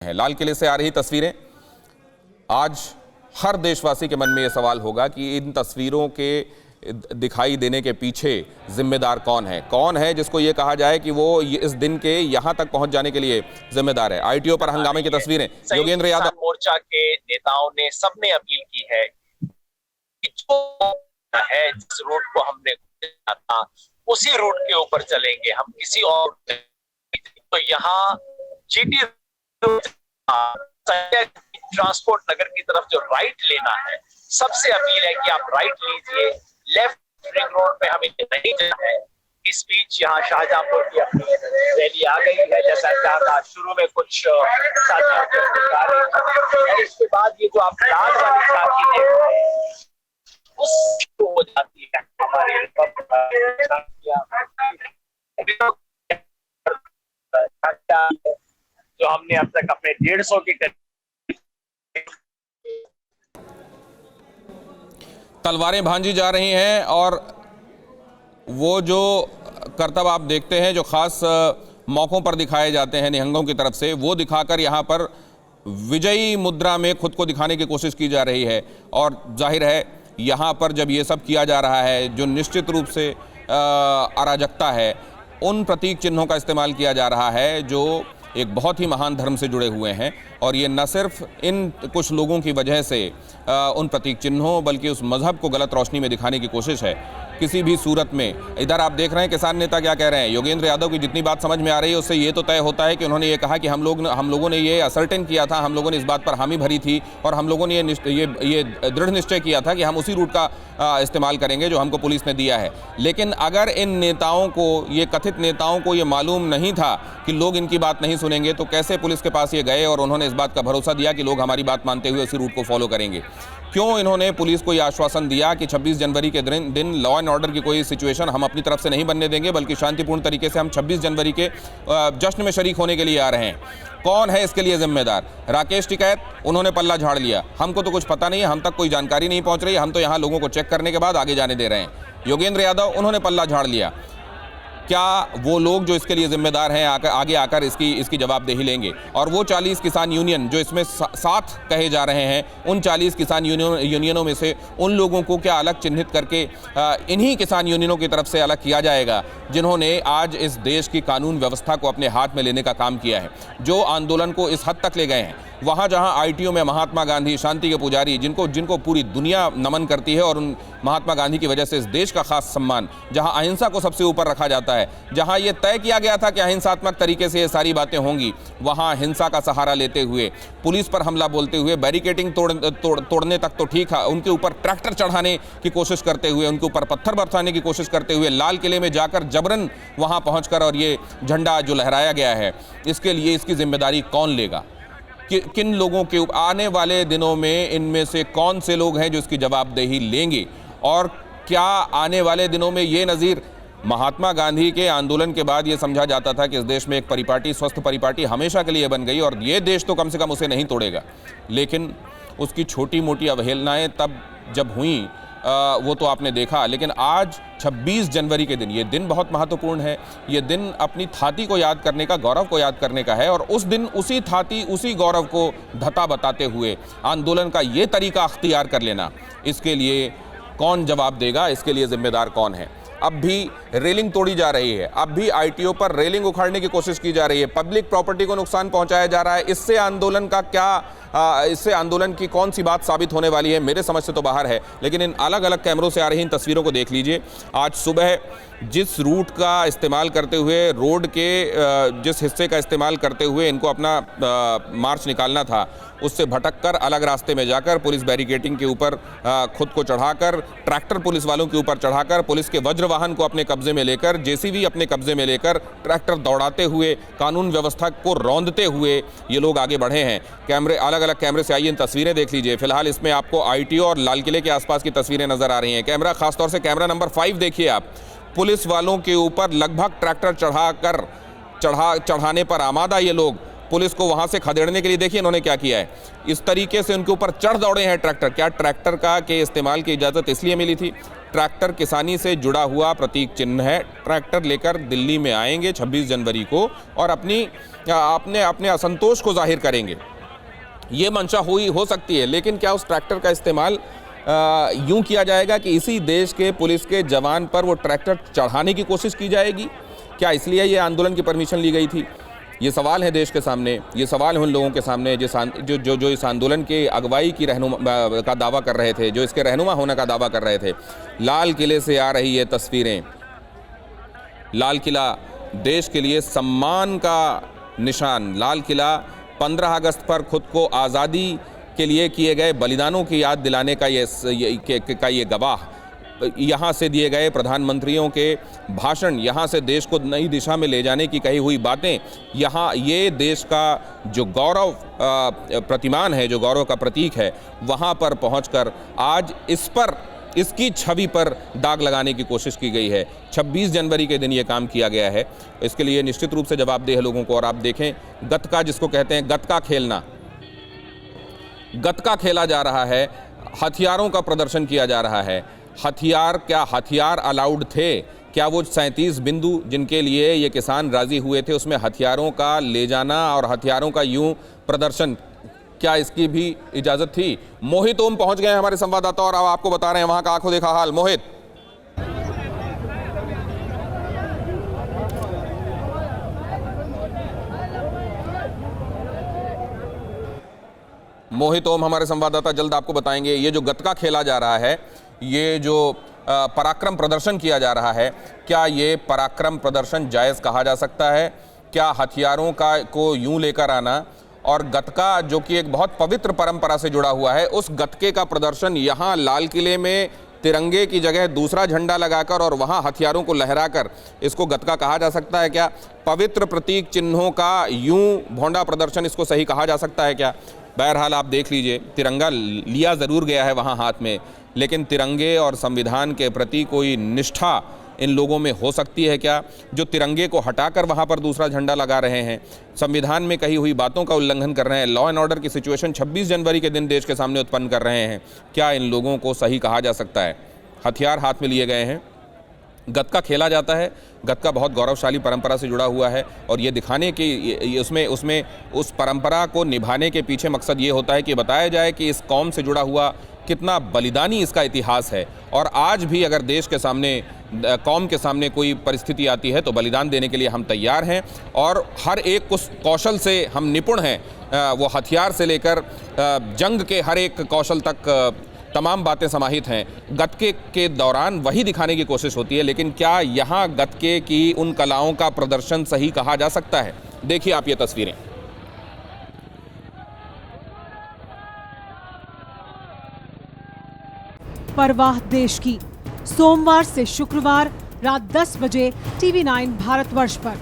है। लाल किले से आ रही तस्वीरें। आज हर देशवासी के मन में यह सवाल होगा कि इन तस्वीरों के दिखाई देने के पीछे जिम्मेदार कौन है जिसको ये कहा जाए कि वो इस दिन के यहां तक पहुंच जाने के लिए जिम्मेदार है। आईटीओ पर हंगामे की तस्वीरें। योगेंद्र यादव मोर्चा के नेताओं ने सबने अपील की है कि जो है जिस रूट को हमने था उसी रूट के ऊपर चलेंगे, हम किसी और। तो यहाँ जीटी ट्रांसपोर्ट नगर की तरफ जो राइट लेना है, सबसे अपील है कि आप राइट लीजिए। लेफ्ट रिंग रोड पे हमें नहीं जाना है। इस बीच यहाँ शाहजहांपुर की अपनी रैली आ गई है। जैसा कहा था शुरू में कुछ साथियों के, इसके बाद ये जो आप लाल वाली साथी देख रहे हैं उस हो जाती है हमारी जो हमने अब तक अपने 150 की तलवारें भांजी जा रही हैं और वो जो करतब आप देखते हैं जो खास मौकों पर दिखाए जाते हैं निहंगों की तरफ से, वो दिखाकर यहाँ पर विजयी मुद्रा में खुद को दिखाने की कोशिश की जा रही है। और जाहिर है यहाँ पर जब ये सब किया जा रहा है, जो निश्चित रूप से अराजकता है, उन प्रतीक चिन्हों का इस्तेमाल किया जा रहा है जो एक बहुत ही महान धर्म से जुड़े हुए हैं। और ये न सिर्फ इन कुछ लोगों की वजह से उन प्रतीक चिन्हों बल्कि उस मजहब को गलत रोशनी में दिखाने की कोशिश है किसी भी सूरत में। इधर आप देख रहे हैं किसान नेता क्या कह रहे हैं। योगेंद्र यादव की जितनी बात समझ में आ रही है उससे ये तो तय होता है कि उन्होंने ये कहा कि हम लोगों ने ये असर्टेन किया था, हम लोगों ने इस बात पर हामी भरी थी और हम लोगों ने ये दृढ़ निश्चय किया था कि हम उसी रूट का इस्तेमाल करेंगे जो हमको पुलिस ने दिया है। लेकिन अगर इन नेताओं को, ये कथित नेताओं को ये मालूम नहीं था कि लोग इनकी बात नहीं सुनेंगे, तो कैसे पुलिस के पास ये गए और उन्होंने इस बात का भरोसा दिया कि लोग हमारी बात मानते हुए उसी रूट को फॉलो करेंगे? क्यों इन्होंने पुलिस को यह आश्वासन दिया कि 26 जनवरी के दिन लॉ एंड ऑर्डर की कोई सिचुएशन हम अपनी तरफ से नहीं बनने देंगे, बल्कि शांतिपूर्ण तरीके से हम 26 जनवरी के जश्न में शरीक होने के लिए आ रहे हैं? कौन है इसके लिए जिम्मेदार? राकेश टिकैत, उन्होंने पल्ला झाड़ लिया, हमको तो कुछ पता नहीं है, हम तक कोई जानकारी नहीं पहुंच रही, हम तो यहाँ लोगों को चेक करने के बाद आगे जाने दे रहे हैं। योगेंद्र यादव, उन्होंने पल्ला झाड़ लिया। क्या वो लोग जो इसके लिए जिम्मेदार हैं आगे आकर इसकी जवाबदेही लेंगे? और वो 40 किसान यूनियन जो इसमें साथ कहे जा रहे हैं, उन 40 किसान यूनियनों में से उन लोगों को क्या अलग चिन्हित करके इन्हीं किसान यूनियनों की तरफ से अलग किया जाएगा जिन्होंने आज इस देश की कानून व्यवस्था को अपने हाथ में लेने का काम किया है, जो आंदोलन को इस हद तक ले गए हैं? वहाँ जहाँ आईटीओ में महात्मा गांधी, शांति के पुजारी, जिनको पूरी दुनिया नमन करती है और उन महात्मा गांधी की वजह से इस देश का खास सम्मान, जहाँ अहिंसा को सबसे ऊपर रखा जाता है, जहाँ ये तय किया गया था कि अहिंसात्मक तरीके से ये सारी बातें होंगी, वहाँ हिंसा का सहारा लेते हुए, पुलिस पर हमला बोलते हुए, बैरिकेडिंग तोड़ने तक तो ठीक है, उनके ऊपर ट्रैक्टर चढ़ाने की कोशिश करते हुए, उनके ऊपर पत्थर बरसाने की कोशिश करते हुए, लाल किले में जाकर जबरन वहाँ पहुँचकर और ये झंडा जो लहराया गया है, इसके लिए इसकी जिम्मेदारी कौन लेगा? किन लोगों के आने वाले दिनों में इनमें से कौन से लोग हैं जो इसकी जवाबदेही लेंगे? और क्या आने वाले दिनों में ये नज़ीर, महात्मा गांधी के आंदोलन के बाद ये समझा जाता था कि इस देश में एक परिपाटी, स्वस्थ परिपाटी हमेशा के लिए बन गई और ये देश तो कम से कम उसे नहीं तोड़ेगा, लेकिन उसकी छोटी मोटी अवहेलनाएं तब जब हुई वो तो आपने देखा। लेकिन आज 26 जनवरी के दिन, ये दिन बहुत महत्वपूर्ण है। ये दिन अपनी थाती को याद करने का, गौरव को याद करने का है और उस दिन उसी थाती, उसी गौरव को धता बताते हुए आंदोलन का ये तरीका अख्तियार कर लेना, इसके लिए कौन जवाब देगा? इसके लिए जिम्मेदार कौन है? अब भी रेलिंग तोड़ी जा रही है, अब भी आईटीओ पर रेलिंग उखाड़ने की कोशिश की जा रही है, पब्लिक प्रॉपर्टी को नुकसान पहुंचाया जा रहा है। इससे आंदोलन का क्या, इससे आंदोलन की कौन सी बात साबित होने वाली है, मेरे समझ से तो बाहर है। लेकिन इन अलग अलग कैमरों से आ रही इन तस्वीरों को देख लीजिए। आज सुबह जिस रूट का इस्तेमाल करते हुए, रोड के जिस हिस्से का इस्तेमाल करते हुए इनको अपना मार्च निकालना था, उससे भटककर अलग रास्ते में जाकर पुलिस बैरिकेडिंग के ऊपर खुद को चढ़ाकर, ट्रैक्टर पुलिस वालों के ऊपर चढ़ाकर, पुलिस के वज्र वाहन को अपने कब्जे में लेकर, जेसीबी अपने कब्जे में लेकर, ट्रैक्टर दौड़ाते हुए, कानून व्यवस्था को रौंदते हुए ये लोग आगे बढ़े हैं। कैमरे, अलग अलग कैमरे से आइए इन तस्वीरें देख लीजिए। फिलहाल इसमें आपको आईटीओ और लाल किले के आसपास की तस्वीरें नजर आ रही हैं। कैमरा, खासतौर से कैमरा नंबर 5 देखिए आप। पुलिस वालों के ऊपर लगभग ट्रैक्टर चढ़ाने पर आमादा ये लोग, पुलिस को वहां से खदेड़ने के लिए देखिए इन्होंने क्या किया है। इस तरीके से उनके ऊपर चढ़ दौड़े हैं ट्रैक्टर। क्या ट्रैक्टर के इस्तेमाल की इजाज़त इसलिए मिली थी ट्रैक्टर किसानी से जुड़ा हुआ प्रतीक चिन्ह है। ट्रैक्टर लेकर दिल्ली में आएंगे 26 जनवरी को और अपने असंतोष को जाहिर करेंगे। ये मंशा हो सकती है, लेकिन क्या उस ट्रैक्टर का इस्तेमाल यूं किया जाएगा कि इसी देश के पुलिस के जवान पर वो ट्रैक्टर चढ़ाने की कोशिश की जाएगी? क्या इसलिए ये आंदोलन की परमिशन ली गई थी? ये सवाल है देश के सामने, ये सवाल है उन लोगों के सामने जो इस आंदोलन के अगुवाई की रहनुमा का दावा कर रहे थे, जो इसके रहनुमा होने का दावा कर रहे थे। लाल किले से आ रही ये तस्वीरें। लाल किला देश के लिए सम्मान का निशान। लाल किला 15 अगस्त पर खुद को आज़ादी के लिए किए गए बलिदानों की याद दिलाने का ये गवाह। यहाँ से दिए गए प्रधानमंत्रियों के भाषण, यहाँ से देश को नई दिशा में ले जाने की कही हुई बातें, यहाँ ये देश का जो गौरव प्रतिमान है, जो गौरव का प्रतीक है, वहाँ पर पहुँचकर आज इसकी छवि पर दाग लगाने की कोशिश की गई है। 26 जनवरी के दिन ये काम किया गया है। इसके लिए निश्चित रूप से जवाबदेह है लोगों को। और आप देखें, गतका जिसको कहते हैं, गतका खेलना, गतका खेला जा रहा है, हथियारों का प्रदर्शन किया जा रहा है। क्या हथियार अलाउड थे? क्या वो 37 बिंदु जिनके लिए ये किसान राजी हुए थे, उसमें हथियारों का ले जाना और हथियारों का यूं प्रदर्शन, क्या इसकी भी इजाज़त थी? मोहित ओम पहुंच गए हमारे संवाददाता और अब आपको बता रहे हैं वहां का आंखों देखा हाल। मोहित ओम हमारे संवाददाता जल्द आपको बताएंगे। ये जो गतका खेला जा रहा है, ये जो पराक्रम प्रदर्शन किया जा रहा है, क्या ये पराक्रम प्रदर्शन जायज़ कहा जा सकता है? क्या हथियारों को यूं लेकर आना और गतका, जो कि एक बहुत पवित्र परंपरा से जुड़ा हुआ है, उस गतके का प्रदर्शन यहाँ लाल किले में तिरंगे की जगह दूसरा झंडा लगाकर और वहाँ हथियारों को लहराकर, इसको गतका कहा जा सकता है क्या? पवित्र प्रतीक चिन्हों का यूं भोंडा प्रदर्शन, इसको सही कहा जा सकता है क्या? बहरहाल आप देख लीजिए, तिरंगा लिया ज़रूर गया है वहाँ हाथ में, लेकिन तिरंगे और संविधान के प्रति कोई निष्ठा इन लोगों में हो सकती है क्या, जो तिरंगे को हटाकर वहाँ पर दूसरा झंडा लगा रहे हैं, संविधान में कही हुई बातों का उल्लंघन कर रहे हैं, लॉ एंड ऑर्डर की सिचुएशन 26 जनवरी के दिन देश के सामने उत्पन्न कर रहे हैं? क्या इन लोगों को सही कहा जा सकता है? हथियार हाथ में लिए गए हैं, गतका खेला जाता है। गतका बहुत गौरवशाली परंपरा से जुड़ा हुआ है और ये दिखाने की उसमें उस परंपरा को निभाने के पीछे मकसद ये होता है कि बताया जाए कि इस कौम से जुड़ा हुआ कितना बलिदानी इसका इतिहास है। और आज भी अगर देश के सामने, कौम के सामने कोई परिस्थिति आती है तो बलिदान देने के लिए हम तैयार हैं और हर एक उस कौशल से हम निपुण हैं। वो हथियार से लेकर जंग के हर एक कौशल तक तमाम बातें समाहित हैं। गतके के दौरान वही दिखाने की कोशिश होती है, लेकिन क्या यहाँ गतके की उन कलाओं का प्रदर्शन सही कहा जा सकता है? देखिए आप ये तस्वीरें। परवाह देश की, सोमवार से शुक्रवार रात 10 बजे TV9 भारतवर्ष पर।